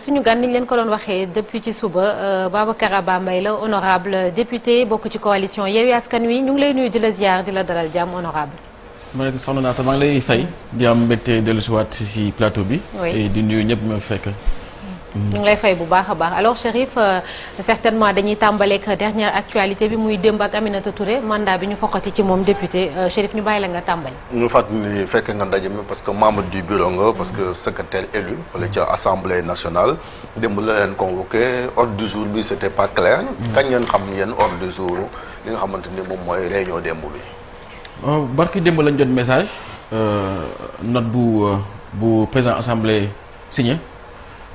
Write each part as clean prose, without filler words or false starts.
suñu gan niñ leen ko doon waxee depuis ci suba Babacar Aba Mbaye la honorable député bokk ci coalition Yewwi Askan Wi ñu ngi lay nuyu di la ziar di la dalal jàmm honorable ma ne soxna Naata maa ngi lay fay di am mbégte dellusiwaat si plateau bi. et di nuyu ñëpp ma fekk. ñu ngi lay fay bu baax a baax alors Chérif certainement dañuy tàmbaleek dernière actualité bi muy démb ak Aminata Touré mandat bi ñu foqati ci moom député Chérif ñu bàyyi la nga tàmbali. ñu fàttali fekk nga ndaje mi parce que membre du bureau nga parce que secrétaire élu wala ca assemblée nationale démb la leen convoqué ordre du jour bi c'était pas clair. kañ ngeen xam yéen ordre du jour li nga xamante ni moom mooy réunion démb bi. barki démb lañ jot message note bu président assemblée signé.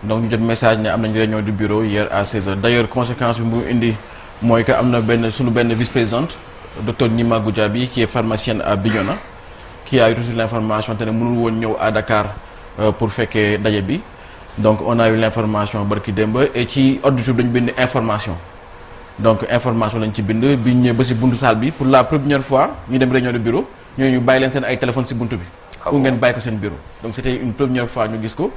donc ñu jot message ne am nañ réunion du bureau hier à 16h d'ailleurs conséquence bi mu indi mooy que am na suñu benn vice-présidente docteur Nima Goudiaby qui est pharmacienne à Bignona qui a reçu l'information te ne mënul woon ñëw à Dakar pour fekkee daje bi donc on a eu l'information barki démb et ci ordre du jour dañu bind information donc information lañ ci bind bi ñu ñëwee ba si buntu salle bi pour la première fois ñu dem réunion du bureau ñooñu bàyyi leen seen ay téléphone si buntu bi pour ngeen bàyyi ko seen bureau donc c'était une première fois ñu gis ko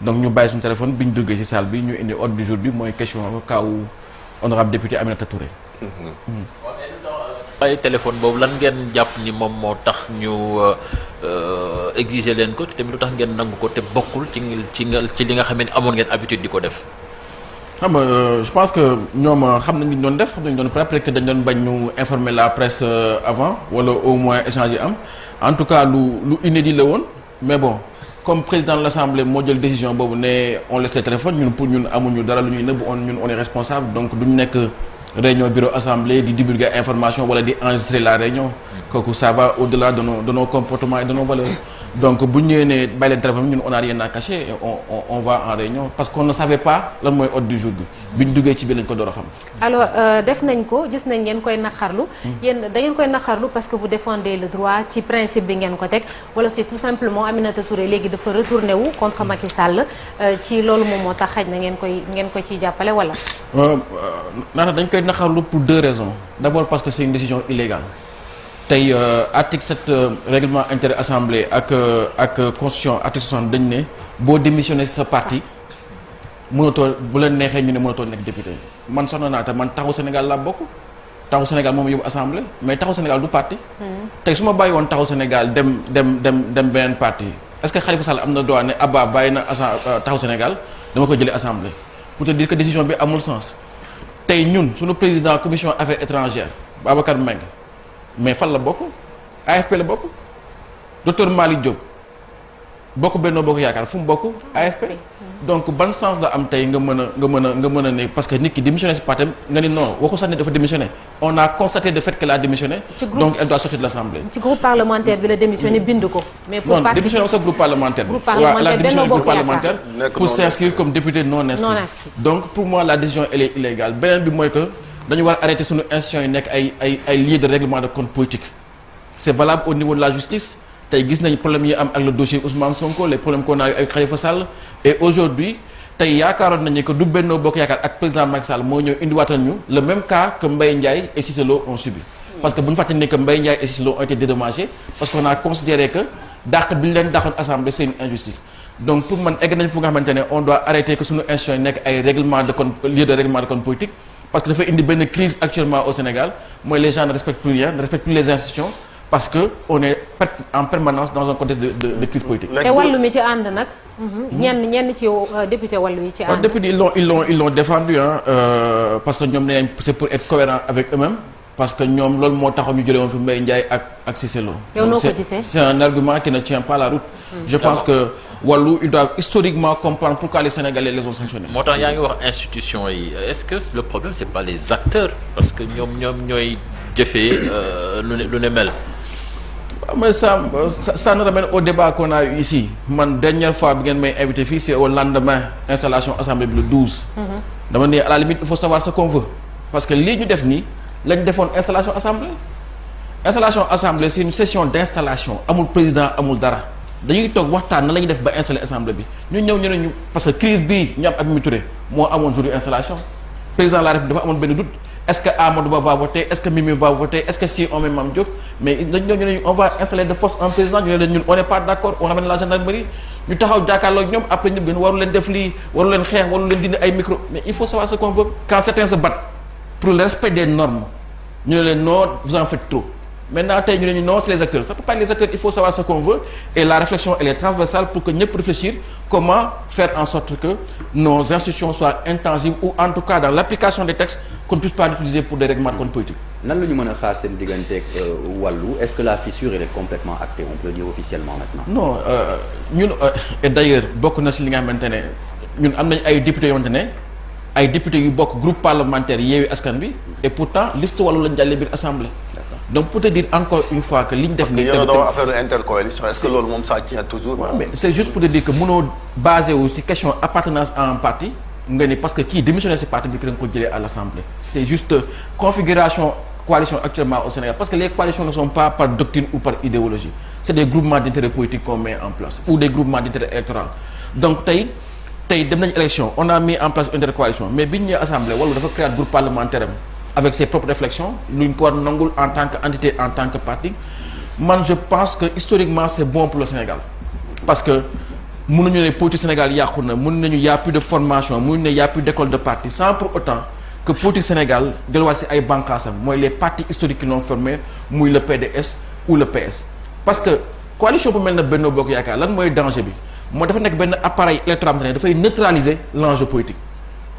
donc ñu bàyyi suñu téléphone bi ñu duggee ci salle bi ñu indi ordre du jour bi mooy question kaw honorable député Aminata Touré. bàyyi téléphone boobu lan ngeen jàpp ni moom moo tax ñu exiger leen ko te tamit lu tax ngeen nangu ko te bokkul ci li nga xam ne amoon ngeen habitude di ko def. xam nga je pense que ñoom xam nañ li ñu doon def xam nañ doon peut-être que dañ doon bañ ñu informer la presse avant wala au moins échanger am en tout cas lu inédit la woon mais bon. comme président de l'Assemblée moo jël décision boobu ne on laisse les téléphones ñun pour ñun amuñu dara lu ñuy nëbb on est responsable donc duñu nekk réunion bureau assemblée di divulguer information wala di enregistrer la réunion kooku ça va au-delà de nos comportements et de nos valeurs donc bu ñu ñëwee ne bàyyi leen téléphone ñun on a rien à cacher et on va en réunion parce qu'on ne savait pas lan mooy ordre du jour bi ñu duggee ci biir lañ ko door a xam. alors def nañ ko gis nañ ngeen koy naqarlu yéen da ngeen koy naqarlu parce que vous défendez le droit ci principe bi ngeen ko teg wala c'est tout simplement Aminata Touré léegi dafa retourné wu contre Macky Sall ci loolu moom moo tax xaj na ngeen ko ciy jàppale wala. naata dañ koy naqarlu pour deux raisons d'abord parce que c'est une décision illégale. tey article 7 règlement intérieur assemblée ak constitution article 60 dañ ne boo démissionné sa parti mënatoo bu leen neexee ñu ne mënatoo nekk député man soxna naata man taxawu Sénégal laa bokk taxawu Sénégal moom yóbbu assemblée mais taxawu Sénégal du parti. tey su ma bàyyi woon taxawu Sénégal dem beneen parti est-ce que Khalifa Sall am na droit ne Abba bàyyi na taxawu Sénégal dama ko jëlee assemblée pour te dire que décision bi amul sens tey ñun suñu président commission affaires étrangères Babacar Mbengue mais fan la bokk AFP la bokk docteur Malick Diop bokk Benno Bokk Yaakaar fu mu bokk AFP donc ban sens la am tey nga mën a ne parce que nit ki démissionné si parti nga ni non waxu sax ne dafa démissionné on a constaté de fait qu'elle a démissionné donc elle doit sortir de l'Assemblée. ci groupe parlementaire bi la démissionné bind ko. mais pour non démissionné sa groupe parlementaire bi. waaw elle a démissionné groupe parlementaire pour s'inscrire comme député non inscrit. donc pour moi la décision elle est illégale beneen bi mooy que. dañu war arrêter suñu institutions yi nekk ay lieux de règlement de compte politique c'est valable au niveau de la justice tey gis nañ problème yi am ak le dossier Ousmane Sonko les problèmes qu'on a eu avec Khalifa Sall et aujourd'hui tey yaakaaroon nañu que du Benno Bokk Yaakaar ak président Macky Sall moo ñëw indiwaatal ñu le même cas que Mbaye Ndiaye et Cissé Lo ont subi parce que bu ñu fàttali ne que Mbaye Ndiaye et Cissé Lo ont été dédommagés parce qu'on a considéré que dàq bi ñu leen dàqoon assemblée c'est une injustice donc pour man egg nañ fu nga xamante ne on doit arrêter que suñu institutions yi nekk ay règlement de compte lieux de règlement de compte politique parce que dafa indi benn crise actuellement au Sénégal mooy les gens ne respectent plus rien ne respectent plus les institutions parce que on est en permanence dans un contexte de crise politique. te wàllu mi ci ànd nag. ñenn ci député wàllu yi ci ànd. député ils l'ont défendu parce que ñoom nee nañ c'est pour être cohérent avec eux-mêmes parce que ñoom loolu moo taxaw ñu jëlee woon fi Mbaye Ndiaye ak Cissé Lo. yow noo ko gisee c'est un argument qui ne tient pas la route. je pense que wàllu ils doivent historiquement comprendre pourquoi les Sénégalais les ont sanctionnés. moo tax yaa ngi wax institution yi est-ce que le problème c'est pas les acteurs parce que ñoom ñooy jëfee lu ne mel. mais ça nous ramène au débat qu'on a eu ici man dernière fois bi ngeen may invité fii c'est au lendemain installation assemblée bi le 12. dama ne à la limite il faut savoir ce qu'on veut parce que lii ñu def nii lañ defoon installation assemblée c'est une session d'installation amul président amul dara dañuy toog waxtaan na la ñuy def ba installer assemblée bi ñu ñëw ñu ne ñu parce que crise bii ñu am Mimi Touré moo amoon jour yu installation président de la République dafa amoon benn doute est-ce que Amadou Ba va voter est-ce que Mimi va voter est-ce que si on met Mame Diop mais dañu ñu ne on va installer de force un président ñu ne leen ñun on n'est pas d'accord on ramène la gendarmerie ñu taxaw jàkkaarloo ak ñoom après ñëpp gën waru leen def lii waru leen xeex waru leen dindi ay micro mais il faut savoir ce qu'on veut quand certains se battent pour le respect des normes ñu ne leen non vous en faites trop maintenant tey ñu ne ñu non c'est les acteurs ça peut pas être les acteurs il faut savoir ce qu'on veut et la réflexion elle est transversale pour que ñëpp réfléchir comment faire en sorte que nos institutions soient intangibles ou en tout cas dans l'application des textes qu'on ne puisse pas l'utiliser pour des règlements de compte politique. nan la ñu mën a xaar seen digganteeg wàllu est-ce que la fissure elle est complètement actée on peut le dire officiellement maintenant. non ñun et d'ailleurs bokk na si li nga xamante ne ñun am nañ ay députés yoo xamante ne ay députés yu bokk groupe parlementaire Yewwi Askan Wi et pourtant liste wàllu lañ jàllee biir assemblée. donc pour te dire encore une fois que li ñu def nii. parce que yéen a affaire intercoalition est-ce que loolu moom ça tient toujours. Ouais, mais c'est juste pour te dire que mënoo basé wu ci question appartenance à un parti nga ni parce que kii démissionné ci parti bi ki da nga ko jëlee à l'Assemblée. c'est juste configuration coalition actuellement au Sénégal parce que les coalitions ne sont pas par doctrine ou par idéologie c'est des groupements d'intérêt politique qu'on met en place ou des groupements d'intérêt électoral donc tey dem nañ élection on a mis en place intercoalition mais biñ ñëwee Assemblée wala dafa créer groupe parlementaire avec ses propres réflexions luñ ko war nangul en tant qu'entité en tant que parti man je pense que historiquement c'est bon pour le Sénégal parce que mënuñu ne politique Sénégal yàqu na mën nañu y a plus de formation mënuñu ne y a plus d'école de parti sans pour autant que politique Sénégal delluwaat ci ay bànqaasam mooy les partis historiques qui l'ont formé muy le PDS ou le PS parce que coalition bu mel na Benno Bokk Yaakaar lan mooy danger bi moo dafa nekk benn appareil électoral ne dafay neutraliser l'enjeu politique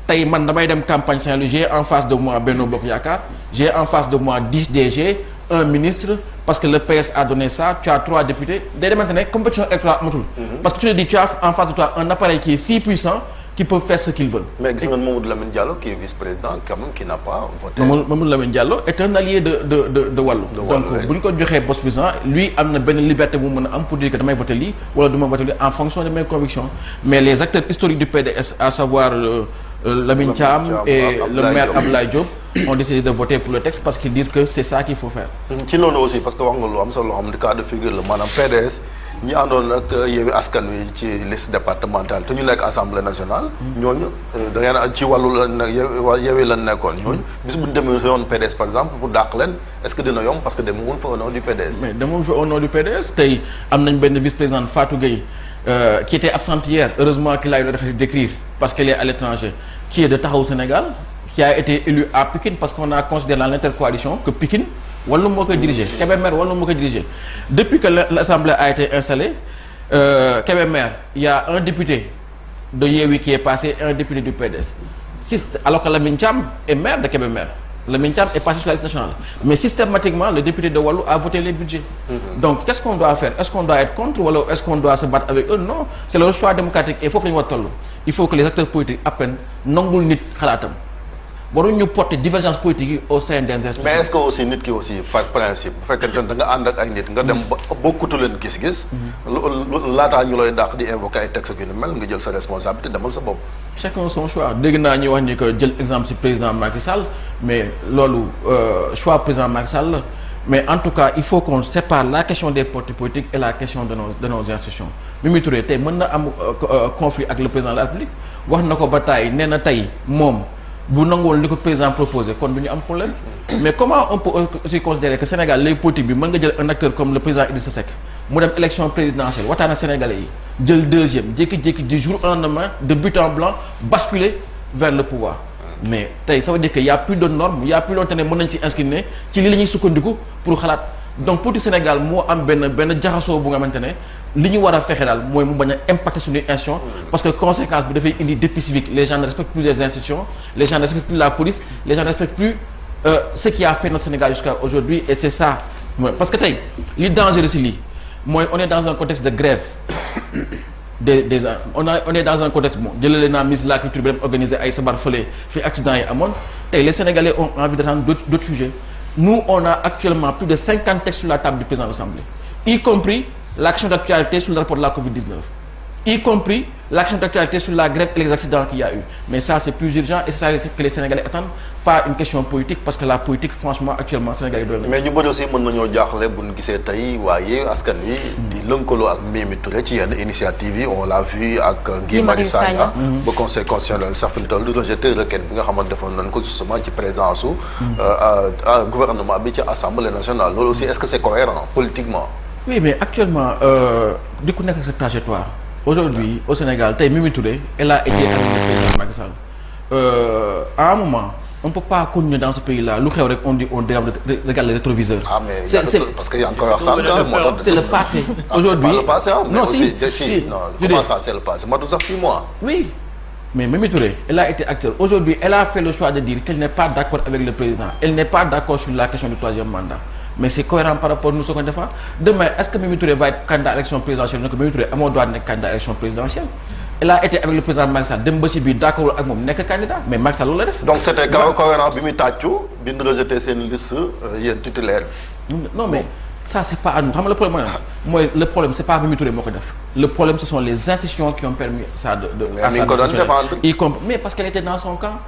tey man damay dem campagne Saint-Louis j'ai en face de moi Benno Bokk Yaakaar j'ai en face de moi 10 DG un ministre parce que le PS a donné ça tu as 3 députés day demante ne compétition électorale amatul parce que tu te dis tu as en face de toi un appareil qui est si puissant qui peut faire ce qu'ils veulent. mais gis nga Mamadou Lamine Diallo qui est vice-président quand même qui n'a pas voté. Mamadou Lamine Diallo est un allié de Wallu. donc bu ñu ko joxee poste président lui am na benn liberté bu mën a am pour dire que damay voter lii wala du ma voter lii en fonction de mes convictions mais les acteurs historiques du PDS à savoir Lamine Thiam et le maire Abdoulaye Diop ont décidé de voter pour le texte parce qu'ils disent que c'est ça qu'il faut faire. ci noonu aussi parce que wax nga lu am solo loo xam ne cas de figure la maanaam PDS. ñi àndoon nag Yewwi Askan Wi ci liste départementale te ñu nekk assemblée nationale. ñooñu da ngeen ci wàllu la ne Yewwi lan nekkoon. ñooñu bis bu ñu demee yoon PDS par exemple pour dàq leen est-ce que dina yomb parce que demoon fa au nom du PDS. mais demoon fa au nom du PDS tey am nañ benn vice-présidente Fatou Gueye qui était absente hier heureusement qu'il a eu le réflexe d'écrire parce qu'elle est à l'étranger qui est de Taxawu Sénégal qui a été élu à Pikine parce qu'on a considéré dans l'intercoalition que Pikine. Wallu moo koy diriger Kébémer Wallu moo koy diriger depuis que l'Assemblée a été installée Kébémer il y a un député de Yewwi qui est passé et un député du PDS alors que Lamine Thiam est maire de Kébémer Lamine Thiam est passé sur la liste nationale mais systématiquement le député de Wallu a voté les budgets donc qu'est-ce qu'on doit faire est-ce qu'on doit être contre wala est-ce qu'on doit se battre avec eux non c'est le choix démocratique et foofu la ñu war toll il faut que les acteurs politiques apprennent nangul nit xalaatam waruñu porter divergence politique yi au sein des institutions. mais est-ce que aussi nit ki aussi par principe bu fekkente ne da nga ànd ak ay nit nga dem ba bokkutu leen gis-gis. laataa ñu lay dàq di invoquer ay textes yu ni mel nga jël sa responsabilité demal sa bopp. chacun son choix dégg naa ñuy wax ni que jël exemple ci président Macky Sall mais loolu choix président Macky Sall la mais en tout cas il faut qu'on sépare la question des partis politiques et la question de nos institutions Mimi Touré tey mën na am conflit ak le président de la République wax na ko ba tey nee na tey moom. bu nangoon li ko président proposé kon du ñu am problème mais comment on peut aussi considérer que Sénégal les politiques bi mën nga jël un acteur comme le président Idrissa Seck mu dem élection présidentielle waxtaan ak sénégalais yi jël deuxième jékki-jékki du jour au lendemain de but en blanc basculer vers le pouvoir mais tey ça veut dire que y a plus de normes y a plus longtemps ne mën nañ ci inscrire ne ci lii la ñuy sukkandiku pour xalaat donc politique Sénégal moo am benn jaxasoo bu nga xamante ne li ñu war a fexe daal mooy mu bañ a impacter suñuy institutions parce que conséquence bi dafay indi dépit civique les gens ne respectent plus les institutions les gens ne respectent plus la police les gens ne respectent plus ce qui a fait notre Sénégal jusqu'à aujourd'hui et c'est ça parce que tey li dangereux ci lii mooy on est dans un contexte de grève on est dans un contexte bon jëlale naa ministre de la culture bi dem organiser ay sabar fële fi accident yi amoon tey les Sénégalais ont envie d'attendre d'autres sujets nous on a actuellement plus de 50 textes sur la table du président de l'Assemblée y compris l'action d'actualité sur le rapport de la Covid-19 y compris l'action d'actualité sur la grève et les accidents qu'il y a eu mais ça c'est plus urgent et c'est ça que les Sénégalais attendent pas une question politique parce que la politique franchement actuellement Sénégalais doon mais ñu bëri aussi mën nañoo jaaxle bu ñu gisee tey waaye askan wi di lëkkaloo ak Mimi Touré ci yenn initiative yi on l'a vu ak Guy Marius Sagna ba conseil constitutionnel sax fi mu toll rejeté requête bi nga xamante defoon nañ ko justement ci présence su gouvernement bi ci assemblée nationale loolu aussi est-ce que c'est cohérent politiquement. Oui mais actuellement di ku nekk ak sa trajectoire aujourd'hui au Sénégal tey Mimi Touré elle a été avec le président Macky Sall à un moment on peut pas continuer dans ce pays-là lu xew rek on dit on regarde le rétroviseur. Ah mais parce que y a encore ça c'est le passé. Aujourd'hui le passé non si non comment ça c'est le passé matu sax 6 mois. Oui mais Mimi Touré elle a été acteur aujourd'hui elle a fait le choix de dire qu'elle n'est pas d'accord avec le président elle n'est pas d'accord sur la question du 3e mandat mais c'est cohérent par rapport à nous ce qu'on défend. Demain est-ce que Mimi Touré va être candidat à l'élection présidentielle donc Mimi Touré amoo droit nekk candidat à l'élection présidentielle. Elle a été avec le président Macky Sall dem ba ci biir d'accord ak moom nekk candidat mais Macky Sall loolu la def. donc c'était cohérent bi muy tàccu bi ñu rejeté seen liste yéen titulaire. Non mais ça c'est pas à nous xam nga le problème mooy le problème c'est pas Mimi Touré moo ko def le problème ce sont les institutions qui ont permis ça de à ça de fonctionner y compris mais parce qu'elle était dans son camp.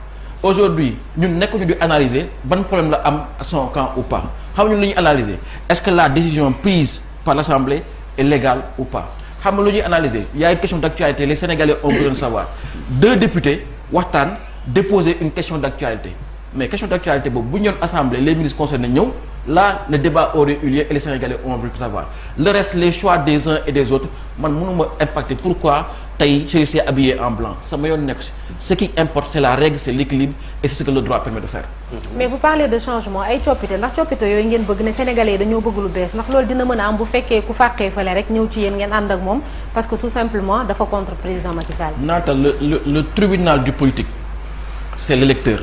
Aujourd'hui ñun nekkuñu di analyser ban problème la am son camp ou pas xam nga ñun lu ñuy analyser est-ce que la décision prise par l'Assemblée est légale ou pas xam nga lu ñuy analyser il y a une question d'actualité les Sénégalais ont besoin de savoir 2 députés waxtaan déposer une question d'actualité mais question d'actualité boobu bu ñu doon Assemblée les ministres concernés ñëw là le débat aurait eu lieu et les Sénégalais ont voulu savoir le reste les choix des uns et des autres man mënuma impacter pourquoi tey je suis habillé en blanc sama yoon nekk ce qui importe c'est la règle c'est l'équilibre et c'est ce que le droit permet de faire. mais vous parlez de changement ay coppite ndax coppite yooyu ngeen bëgg ne Sénégalais yi dañoo bëgg lu bees ndax loolu dina mën a am bu fekkee ku fàqee fële rek ñëw ci yéen ngeen ànd ak moom parce que tout simplement dafa contre président Macky Sall. naata le tribunal du politique c'est l'électeur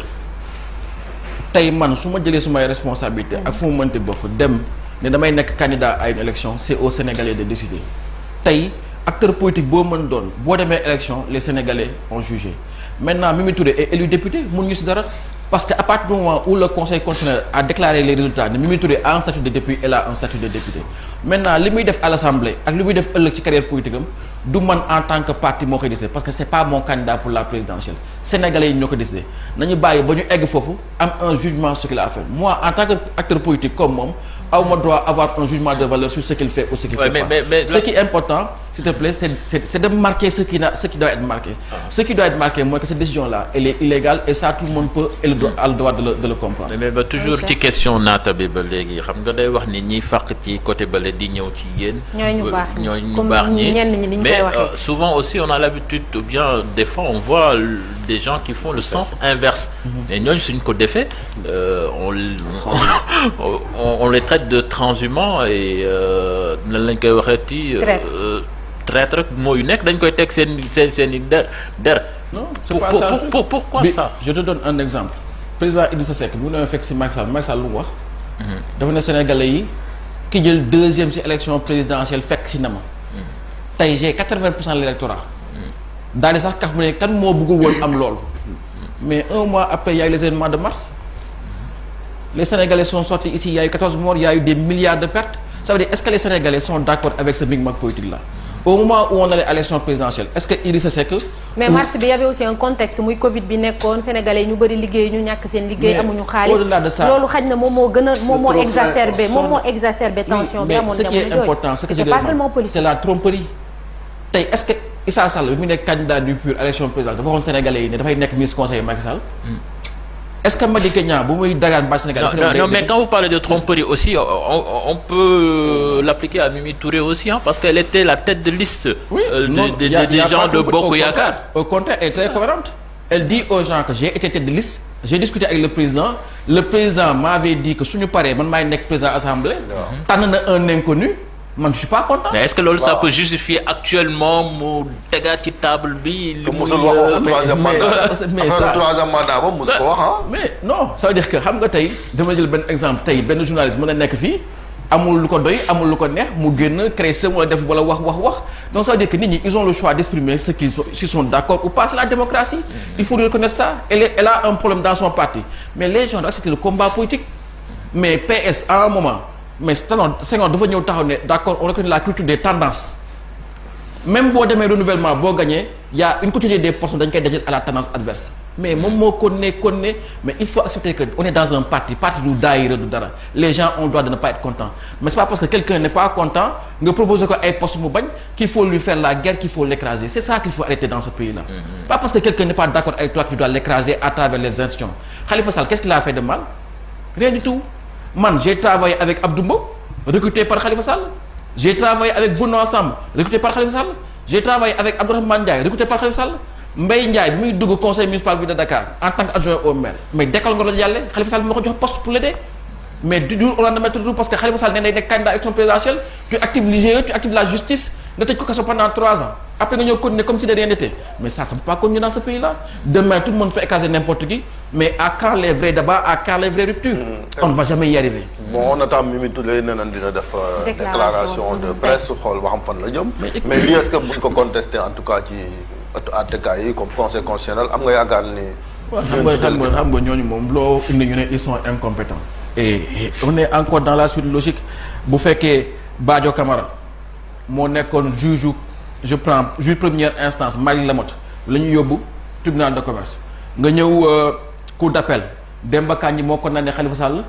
tey man su ma jëlee sumay responsabilité ak fu mu mënti bokk dem ne damay nekk candidat à une élection c'est aux Sénégalais de décider tey. Acteur politique boo mën doon boo demee élection les Sénégalais ont jugé maintenant Mimi Touré est élu député mun ñu ci dara parce que à partir du moment où le conseil constitutionnel a déclaré les résultats ne Mimi Touré a un statut de député elle a un statut de député maintenant li muy def à l'Assemblée ak li muy def ëllëg ci carrière politique am du man en tant que parti moo koy décidé parce que c'est pas mon candidat pour la présidentielle Sénégalais yi ñoo ko décidé nañu bàyyi ba ñu egg foofu am un jugement sur ce qu'il a fait moi en tant que acteur politique comme moom awma droit avoir un jugement de valeur sur ce qu'il fait ou ce qu'il fait pas. Mais ce qui est important s'il te plaît c'est de marquer ce qui doit être marqué. Ce qui doit être marqué mooy que cette décision là elle est illégale et ça tout le monde peut et a le droit de le comprendre. mais ba toujours ci question naata bi ba léegi xam nga day wax ni ñiy fàq ci côté bale di ñëw ci yéen. ñooñu baax ñi mais waxee. souvent aussi on a l'habitude ou bien des fois on voit des gens qui font le sens inverse. mais ñooñu suñ ko defee on les traite de transhumants et nan lañ koy waxeeti. traître rek moo yu nekk dañ koy teg seen i der. non c'est pas ça pourquoi ça. je te donne un exemple président Idrissa Seck bi mu demee fekk ci Macky Sall lu mu wax. dafa ne Sénégalais yi ki jël 2e ci élection présidentielle fekk ci na ma. tey j'ai 80% de l'électorat. daal di sax kaf mu ne kan moo bëggul woon am loolu. mais un mois après il y a eu les événements de mars. les Sénégalais sont sortis ici il y a eu 14 morts il y a eu des milliards de pertes ça veut dire est-ce que les Sénégalais sont d'accord avec ce micmac politique là au moment où on allait à l'élection présidentielle est-ce que Idrissa Seck. mais mars bi y avait aussi un contexte muy Covid bi nekkoon Sénégalais yi ñu bëri liggéey ñu ñàkk seen liggéey. amuñu xaalis au-delà de ça loolu xaj na moom moo exacerbé tension bi amoon mais ce qui est important ce que je dis c'est la tromperie tey est-ce que Issa Sall bi mu nekk candidat du PUR à l'élection présidentielle dafa waxoon Sénégalais yi ne dafay nekk ministre conseiller Macky Sall. Est-ce que Madické Niang bu muy dagaan baat Sénégal. non mais quand vous parlez de tromperie aussi on peut l'appliquer à Mimi Touré aussi parce qu'elle était la tête de liste. Oui, des gens de Bokk Yaakaar. Au contraire elle est très cohérente. Elle dit aux gens que j'ai été tête de liste j'ai discuté avec le président m'avait dit que suñu paree man maay nekk président assemblée. tànn na un inconnu. man je suis pas content. mais est-ce que loolu ça peut justifier actuellement mu tegaat ci table bi. li musul wax troisième mandat ba musul ko wax mais non ça veut dire que xam nga tey dama jël benn exemple tey benn journaliste mën a nekk fii amul lu ko doy amul lu ko neex mu génn créer sa wala def wala wax donc ça veut dire que nit ñi ils ont le choix d'exprimer ce qu'ils sont d'accord ou pas c'est la démocratie. il faut reconnaître ça elle a un problème dans son parti mais les gens acceptent le combat politique mais PS à un moment. mais Senghor dafa ñëw taxaw ne d'accord on reconnaît la culture des tendances même boo demee renouvellement boo gagné y a une quantité des personnes dañ koy dajale à la tendance adverse mais moom moo kon ne mais il faut accepter que on est dans un parti du daayira du dara les gens ont le droit de ne pas être contents mais c'est pas parce que quelqu'un n'est pas content nga proposer ko ay poste mu bañ qu'il faut lui faire la guerre qu'il faut l'écraser c'est ça qu'il faut arrêter dans ce pays-là. Pas parce que quelqu'un n'est pas d'accord avec toi que tu dois l'écraser à travers les institutions. Khalifa Sall qu'est-ce qu'il a fait de mal? Rien du tout. Man j'ai travaillé avec Abdou Mbow recruté par Khalifa Sall. J'ai travaillé avec Benoît Sam recruté par Khalifa Sall. J'ai travaillé avec Abdourahmane Ndiaye recruté par Khalifa Sall. Mbaye Ndiaye bi muy dugg conseil municipal ville de Dakar en tant qu'adjoint au maire mais dekkal nga la jàlle Khalifa Sall moo ko jox poste pour l'aider mais du jour au lendemain tout parce que Khalifa Sall nee na nekk candidat à l'élection présidentielle tu actives l'IGE tu actives la justice nga tëj ko kaso pendant 3 ans après nga ñëw continuer comme si de rien n'était mais ça peut pas continuer dans ce pays là demain tout le monde peut écraser n'importe qui mais à quand les vrais débats à quand les vraies ruptures on ne va jamais y arriver. Bon on attend Mimi Touré nee na dina def déclaration de presse xool ba xam fan la jëm mais lii est-ce que buñ ko contester en tout cas ci àttekaay yi comme conseil constitutionnel am nga yaakaar ni. waaw xam nga ñooñu moom loo indi ñu ne ils sont incompétents et on est encore dans la suite logique bu fekkee Badio Camara moo nekkoon juge première instance Malick Lamotte la ñu yóbbu tribunal de commerce nga ñëw cour d'appel Demba Kandji moo condamné Khalifa Sall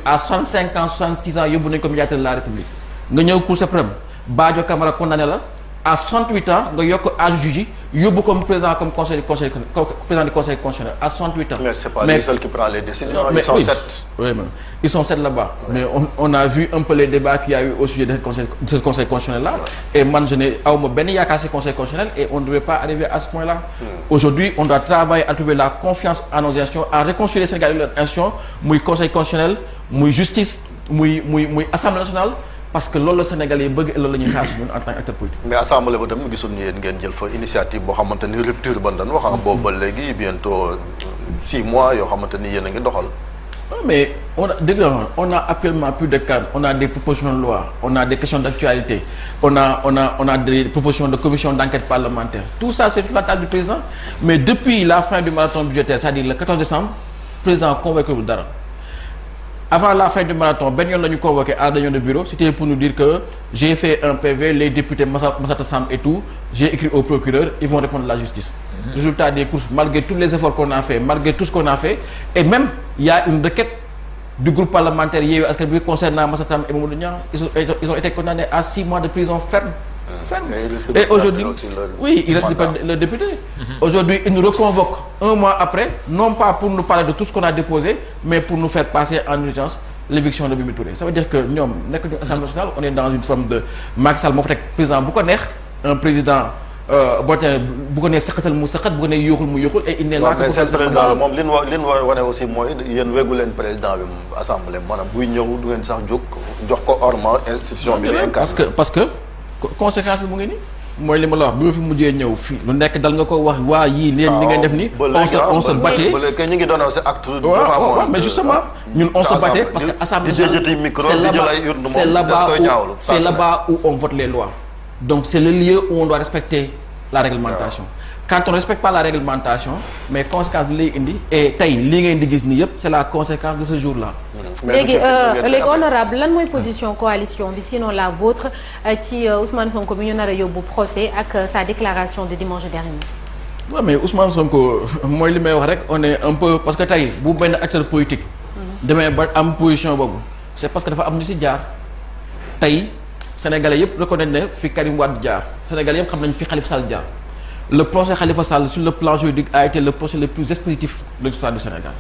à 65 ans 66 ans yóbbu nañu ko médiateur de la République nga ñëw cour suprême Badio Camara condamné la à 68 ans nga yokk âge juge yóbbu comme président comme président du conseil constitutionnel à 68 ans. Mais c'est pas lui seul qui prend les décisions. Ils sont 7. Oui, mais ils sont 7 là-bas. Mais on a vu un peu les débats qu'il y a eu au sujet de ce conseil constitutionnel là. Et moi je n'ai awma benn yaakaar ci conseil constitutionnel et on ne devait pas arriver à ce point-là. Aujourd'hui on doit travailler à trouver la confiance en nos institutions, à réconcilier les Sénégalais leurs institutions muy conseil constitutionnel muy justice muy assemblée nationale. Parce que loolu la Sénégalais yi bëgg loolu la ñuy xaar si ñun en tant qu'acteur politique. mais assemblée ba tamit gisul ni yéen ngeen jël fa initiative boo xamante ni rupture ban dañ wax boobu ba léegi bientôt 6 mois yoo xamante ni yéen a ngi doxal. mais on a actuellement plus de cadres on a des propositions de loi on a des questions d'actualité on a des propositions de commission d'enquête parlementaire tout ça c'est sur la table du président mais depuis la fin du marathon budgétaire c'est-à-dire le 14 décembre président convoqué wul dara. Avant la fin du marathon benn yoon la ñu convoqué à réunion de bureau c'était pour nous dire que j'ai fait un PV les députés Massata Samb et tout j'ai écrit au procureur ils vont répondre à la justice. Résultat des courses malgré tous les efforts qu'on a fait malgré tout ce qu'on a fait et même il y a une requête du groupe parlementaire Yewwi Askan Wi concernant Massata Samb et Mamadou Niang ils ont été condamnés à 6 mois de prison ferme. Et aujourd'hui oui il reste pas le député. Aujourd'hui il nous reconvoque 1 mois après non pas pour nous parler de tout ce qu'on a déposé mais pour nous faire passer en urgence l'éviction de Mimi Touré ça veut dire que ñoom nekk ñu Assemblée nationale on est dans une forme de Macky Sall moo fa teg président bu ko neex un président boo tee bu ko nee sëqatal mu sëqat bu ko nee yóoxul mu yóoxul et il n'est là que pour faire président moom li ñu wane aussi mooy yéen wéggu leen président bi assemblée maanaam buy ñëw du ngeen sax jóg jox ko orma institution bi parce que conséquence bi mu ngi nii mooy li ma la wax bi ma fi mujjee ñëw fii lu nekk dal nga ko wax waa yii leen li ngay def ni on se battait ñu ngi doon aussi acte waaw mais justement ñun on se battait parce que assemblée c'est là-bas où on vote les lois donc c'est le lieu où on doit respecter la réglementation quand on ne respecte pas la réglementation mais conséquence bi lay indi et tey lii ngeen di gis nii yëpp c'est la conséquence de ce jour-là. léegi honorable lan mooy position coalition bi sinon la vôtre ci Ousmane Sonko bi ñu nar a yóbbu procès ak sa déclaration de dimanche dernier. waaw mais Ousmane Sonko mooy li may wax rek on est un peu parce que tey bu benn acteur politique. demee ba am position boobu c'est parce que dafa am ñu ci jaar tey Sénégalais yëpp reconnaître ne fi Karim Wade jaar Sénégalais yëpp xam nañu fi Khalifa Sall jaar. Le procès Khalifa Sall sur le plan juridique a été le procès le plus expéditif de l'histoire du Sénégal.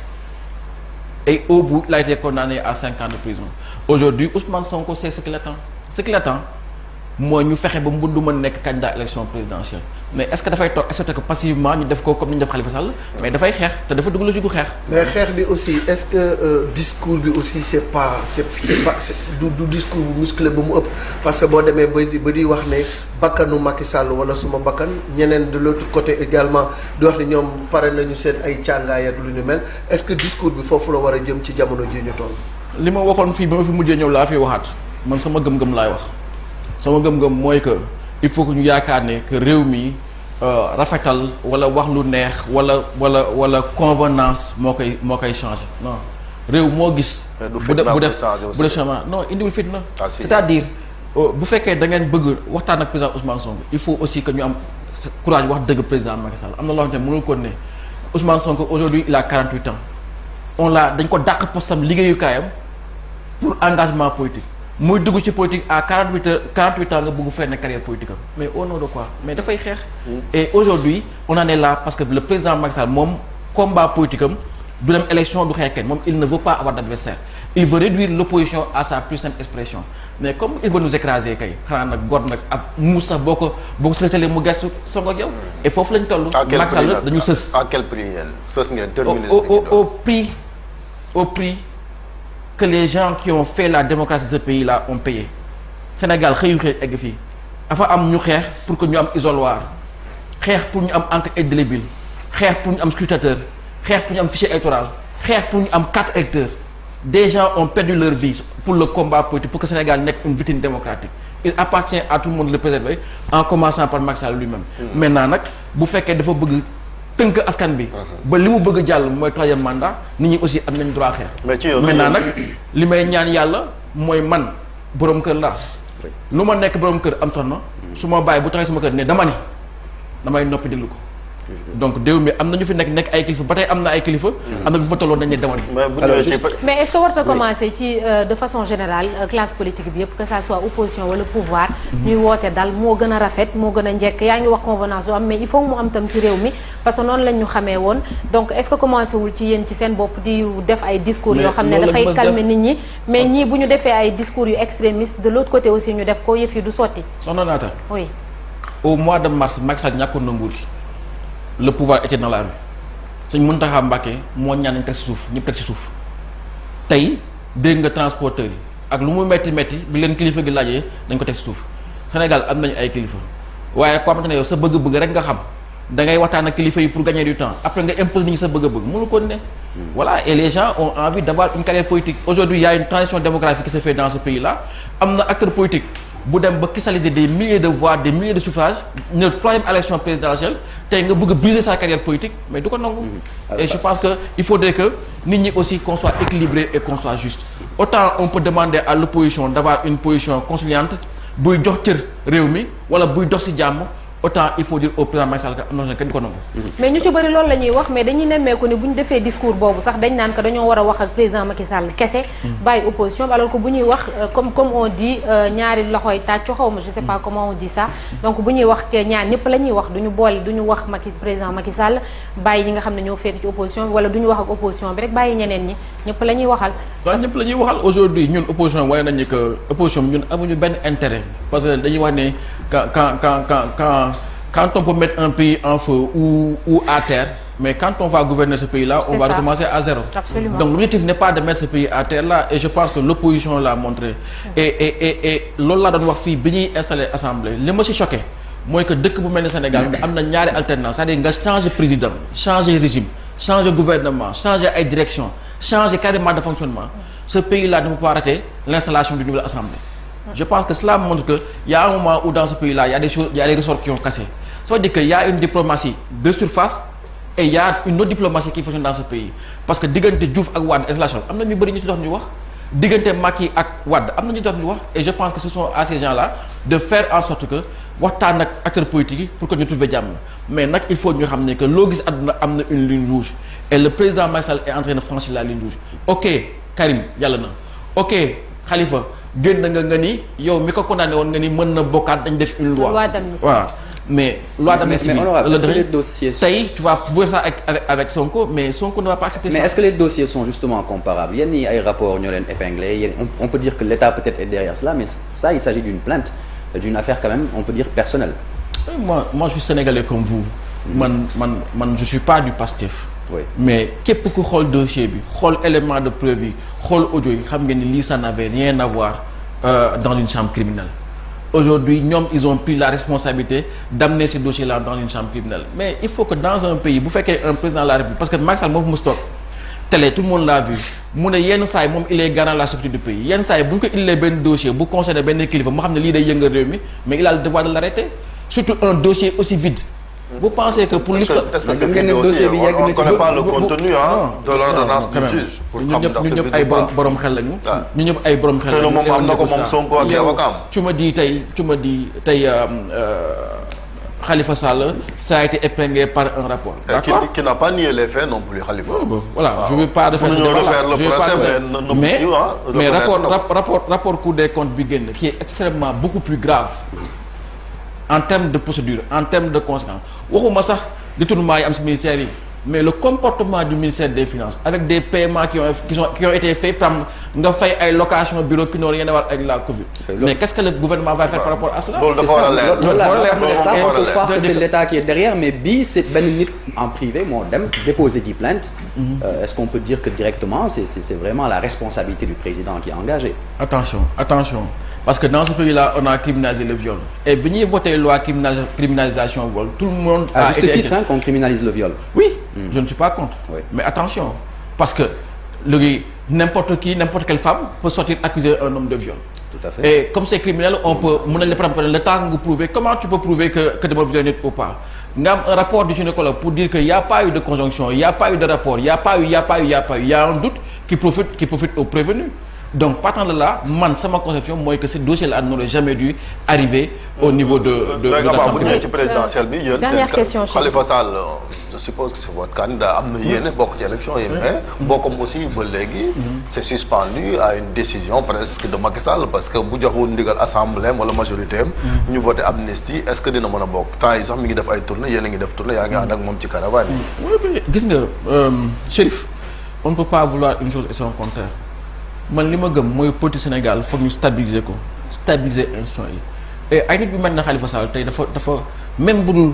Et au bout, il a été condamné à 5 ans de prison. Aujourd'hui, Ousmane Sonko c'est ce qu'il attend. Ce qu'il attend, mooy ñu fexe ba mu du mën nekk candidat à l'élection présidentielle. Mais est-ce que dafay toog accepter que passivement ñu def ko comme ni ñu def Khalifa Sall mais dafay xeex te dafa dugg logique gu xeex. mais xeex bi aussi est-ce que discours bi aussi c'est pas du discours bu musclé ba mu ëpp parce que boo demee ba di wax ne bakkanu Macky Sall wala suma bakkan ñeneen de l'autre côté également di wax ne ñoom pare nañu seen ay càngaay ak lu ñu mel est-ce que discours bi foofu la war a jëm ci jamono ji ñu toll. li ma waxoon fii ba ma fi mujjee ñëw laa fi waxaat man sama gëm-gëm laay wax. sama gëm-gëm mooy que il faut que ñu yaakaar ne que réew mi rafetal wala wax lu neex wala convenance moo koy changer non réew moo gis. bu def changement non indiwul fitna. C'est-à-dire bu fekkee da ngeen bëgg waxtaan ak président Ousmane Sonko il faut aussi que ñu am courage wax dëgg président Macky Sall am na loo xamante ne mënul ko ne Ousmane Sonko aujourd'hui il a 48 ans dañ ko dàq postam liggéeyukaayam pour engagement politique muy dugg ci politique à 48 ans nga bëgg freiner carrière politique am mais au nom de quoi mais dafay xeex. Et aujourd'hui on en est là parce que le président Macky Sall moom combat politique am du dem élection du xeex kenn moom il ne veut pas avoir d'adversaire il veut réduire l'opposition à sa plus simple expression mais comme il veut nous écraser kay xanaa nag gor nag ab muus sax boo ko sëlatalee mu gestu song ak yow et foofu lañ toll. Macky Sall dañu sës. à quel prix yéen sës ngeen terminé au prix que les gens qui ont fait la démocratie de ce pays là ont payé Sénégal xëy egg fii dafa am ñu xeex pour que ñu am isoloir xeex pour ñu am encre indélébile xeex pour ñu am scrutateur xeex pour ñu am fichier électoral xeex pour ñu am 4 électeurs des gens ont perdu leur vie pour le combat politique pour que Sénégal nekk une vitrine démocratique il appartient à tout le monde de le préserver en commençant par Macky Sall lui-même. Maintenant nag bu fekkee dafa bëgg tënk askan bi. ba li mu bëgg jàll mooy 3e mandat nit ñi aussi am nañ droit xeex. maintenant nag li may ñaan yàlla mooy man borom kër laa lu ma nekk borom kër am soxna su ma bàyyi bu taxee sama kër ne damay noppi déglu ko. donc déw mi am na ñu fi nekk ay kilifa ba tey am na ay kilifa. am na bu fa tolloon dañ ne demoon. mais est-ce que warta commencer ci de façon générale classe politique bi yëpp que ça soit opposition wala pouvoir. ñuy woote dal moo gën a rafet moo gën a njëkk yaa ngi wax convenance yu am mais il faut mu am tam ci réew mi parce que noonu lañ ñu xamee woon donc est-ce que commencé wul ci yéen ci seen bopp di def ay discours yoo xam ne dafay calmer nit ñi mais ñii bu ñu defee ay discours yu extrémistes de l'autre côté aussi ñu def ko yëf yi du sotti. soxna Naata. oui. au mois de mars Macky Sall ñàkkoon na nguur gi le pouvoir était dans la rue Sëñ Mountakha Mbacké moo ñaan nañ teg ci suuf ñëpp teg ci suuf tey dégg nga transporteurs yi ak lu mu metti bi leen kilifa gi laajee dañ ko teg ci suuf Sénégal am nañu ay kilifa waaye koo xamante ne yow sa bëgg-bëgg rek nga xam da ngay waxtaan ak kilifa yi pour gagner du temps après nga imposer nit ñi sa bëgg-bëgg mënu ko ne. Voilà, et les gens ont envie d'avoir une carrière politique. Aujourd'hui, il y a une transition démographique qui se fait dans ce pays-là. Am na acteur politique bu dem ba cristalliser des milliers de voix, des milliers de suffrages, une 3e élection présidentielle, tey nga bëgg briser sa carrière politique, mais du ko nangu. Et je pense que il faudrait que nit ñi aussi qu'on soit équilibré et qu'on soit juste. Autant on peut demander à l'opposition d'avoir une position conciliante buy jox cër réew mi wala buy dox ci jàmm. Autant il faut dire au président Macky Sall que am na kenn du ko nangu. mais ñu ci bëri loolu la ñuy wax mais dañuy nemmeeku ni bu ñu defee discours boobu sax dañ naan que dañoo war a wax ak président Macky Sall kese. bàyyi opposition bi alors que bu ñuy wax comme on dit ñaari loxoy tàccu xaw ma je sais pas comment on dit ça. donc bu ñuy wax ñaar ñëpp la ñuy wax du ñu boole du ñu wax président Macky Sall bàyyi ñi nga xam ne ñoo féete ci opposition bi wala du ñu wax ak opposition bi rek bàyyi ñeneen ñi ñëpp la ñuy waxal. waaw ñëpp la ñuy waxal aujourd'hui ñun opposition waaye nañu que opposition bi ñun amuñu benn intérêt parce que dañuy wax ne quand on peut mettre un pays en feu ou à terre, mais quand on va gouverner ce pays-là, on va recommencer à zéro. Absolument. Donc l'objectif n'est pas de mettre ce pays à terre là, et je pense que l'opposition l'a montré. Et loolu laa doon wax fii bi ñuy installé assemblée li ma ci choqué mooy que dëkk bu mel ni Sénégal am na ñaari alternance c'est-à-dire nga changer président changer régime changer gouvernement changer ay direction changer carrément de fonctionnement. Ce pays-là ne peut pas rater l'installation d'une nouvelle assemblée. Je pense que cela montre que il y a un moment où dans ce pays-là il y a des choses, il y a des ressorts qui ont cassé. Ça veut dire qu'il y a une diplomatie de surface et il y a une autre diplomatie qui fonctionne dans ce pays. Parce que diggante Diouf ak Wade installation am na ñu bëri ñu ci dox ñu wax diggante Macky ak Wade am na ñu dox ñu wax et je pense que ce sont à ces gens-là de faire en sorte que waxtaan ak acteurs politiques yi pour que ñu trouver jàmm mais nag il faut ñu xam ne que loo gis àdduna am na une ligne rouge et le président Macky Sall est en train de franchir la ligne rouge. Ok Karim yàlla na ok Khalifa génn nga ni yow mi ko condamné woon nga ni mën na bokkaat dañ def une loi. Voilà. Mais loi d'amnistie tey tu vas voir ça avec Sonko mais Sonko ne va pas accepter ça. Mais est-ce que les dossiers sont justement comparables? Yenn yi ay rapports ñoo leen épinglé on peut dire que l'État peut-être est derrière cela mais ça il s'agit d'une plainte d'une affaire quand même on peut dire personnelle. Moi je suis sénégalais comme vous. man je suis pas du Pastef. Oui. Mais képp ku xool dossier bi xool élément de preuve yi xool audio yi xam nga ni lii ça n'avait rien à voir dans une chambre criminelle. Aujourd'hui ñoom ils ont pris la responsabilité d'amener ce dossier-là dans une chambre criminelle mais il faut que dans un pays bu fekkee un président de la République parce que Macky Sall moo fi mos toog télé tout le monde l'a vu mu ne yenn saa yi moom il est garant de la sécurité du pays yenn saa yi bu ñu ko indee benn dossier bu concerné benn kilifa mu xam ne lii day yëngal réew mi mais il a le devoir de l'arrêter surtout un dossier aussi vide. Vous pensez que pour l'histoire est-ce que c'est un dossier on ne connaît pas le contenu de l'ordonnance du juge pour xam ndax ñu ñëpp ay borom xel lañu. ñu ñëpp ay borom xel lañu. am na ko moom Sonko ak avocat. Tu me dis tey Khalifa Sall ça a été épinglé par un rapport. D'accord. Qui n'a pas nié les faits non plus Khalifa. Voilà, je veux pas refaire ce débat-là. Mais rapport Cour des comptes bi génn qui est extrêmement beaucoup plus grave en termes de procédure, en termes de conséquences. Waxuma sax détournement yi am ci ministère yi. Mais le comportement du ministère des Finances avec des paiements qui ont été faits par nga fay ay location bureau qui n'ont rien à voir avec la Covid. Mais qu'est-ce que le gouvernement va faire par rapport à cela? On peut croire que c'est l'État qui est derrière, mais bii c'est benn nit en privé moo dem déposer ji plainte. Est-ce qu'on peut dire que directement c'est vraiment la responsabilité du président qui est engagée? Attention. Parce que dans ce pays-là, on a criminalisé le viol. Et bi ñuy voté loi criminalisation viol, tout le monde a à juste titre qu'on criminalise le viol. Oui, je ne suis pas contre. Oui. Mais attention, parce que n'importe quelle femme peut sortir accuser un homme de viol. Tout à fait. Et comme c'est criminel, on peut le prendre le temps de prouver. Comment tu peux prouver que dama violé ou pas? Nga am un rapport du gynécologue pour dire qu'il n'y a pas eu de conjonction, il n'y a pas eu de rapport, il y a un doute qui profite aux prévenus. Donc partant de là, sama conception mooy que ce dossier-là n'aurait jamais dû arriver au niveau de l'Assemblée présidentielle bi. Dernière question, Khalifa Sall, je suppose que c'est votre candidat am na yéene bokk ci élection yi, mais bokkam aussi ba léegi c'est suspendu à une décision presque de Macky Sall parce que bu joxoon ndigal assemblée wala majorité am ñu voté amnistie, est-ce que dina mën a bokk? Temps yi sax mi ngi def ay tournée, yéen a ngi def tournée, yaa ngi ànd ak moom ci caravane yi. Oui, gis nga Chérif, on ne peut pas vouloir une chose et son contraire. Man li ma gëm mooy politique Sénégal foog ñu stabiliser institution yi et ay nit bi mel na Khalifa Sall tey dafa même bu dul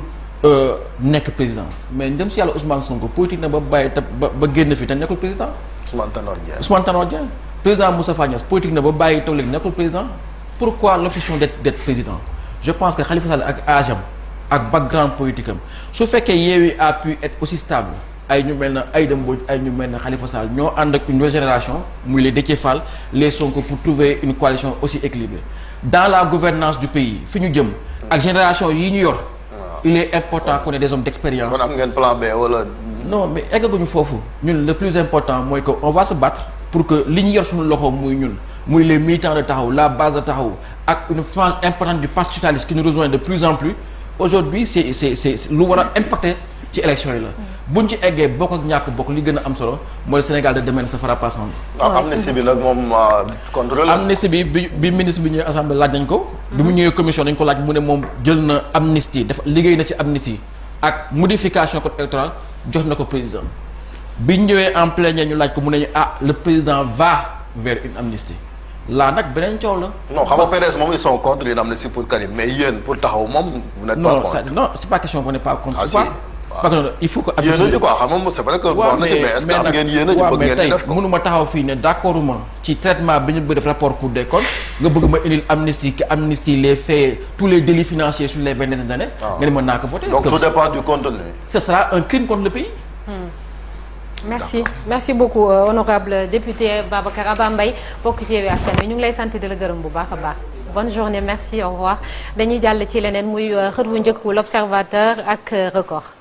nekk président mais dem si yàlla Ousmane Sonko politique na ba bàyyi ba génn fi te nekkul président. Ousmane Tanor Dieng président Moustapha Niasse politique na ba bàyyi toog léegi nekkul président. Pourquoi l'obsession d'être président? Je pense que Khalifa Sall ak âge am ak background politique am su fekkee Yewwi a pu être aussi stable. ay ñu mel na Aïda Mbodj ay ñu mel na Khalifa Sall ñoo ànd ak une nouvelle génération muy les Déthié Fall les Sonko pour trouver une coalition aussi équilibrée dans la gouvernance du pays fi ñu jëm ak génération yi ñu yor il est important qu'on ait des hommes d'expérience. kon am ngeen plan B wala. non mais eggaguñu foofu ñun le plus important mooy que on va se battre pour que li ñu yor suñu loxo muy les militants de Taxawu la base de Taxawu ak une frange importante du parti socialiste qui nous rejoint de plus en plus aujourd'hui c'est lu war a impacter ci élection yi la buñ ci eggee bokk ak ñàkk bokk li gën a am solo mooy Sénégal de demain se fera pas ensemble. amnistie bi nag moom contrôle. amnistie bi ministre bi ñëwee assemblée laaj nañ ko. bi mu ñëwee commission dañ ko laaj mu ne moom jël na amnistie dafa liggéey na ci amnistie ak modification code électoral jox na ko président bi ñëwee en plénière ñu laaj ko mu ne le président va vers une amnistie là nag beneen coow la. non xam nga PDS moom ils sont contre une amnistie pour Karim mais yéen pour Taxawu moom. vous n'êtes pas contre non c'est pas question qu'on n'est pas contre. parce que il faut que. yéen a ji quoi xam nga c'est vrai que. waaw mais est-ce que am ngeen yéen a ji bëgg ngeen di def ko mënuma taxaw fii ne d'accord ma ci traitement bi ñu bëgg def rapport Cour des comptes nga bëgg ma indil amnistie les faits tous les délits financiers sur les 20 dernières années. nga ne mën naa ko voter. donc tout dépend du contenu. ce sera un crime contre le pays. merci beaucoup honorable député Babacar Abba Mbaye bokk ci Yewwi Askan Wi ñu ngi lay sant di la gërëm bu baax a baax. bonne journée merci au revoir dañuy jàll ci leneen muy xët wu njëkk L'Observateur ak Record.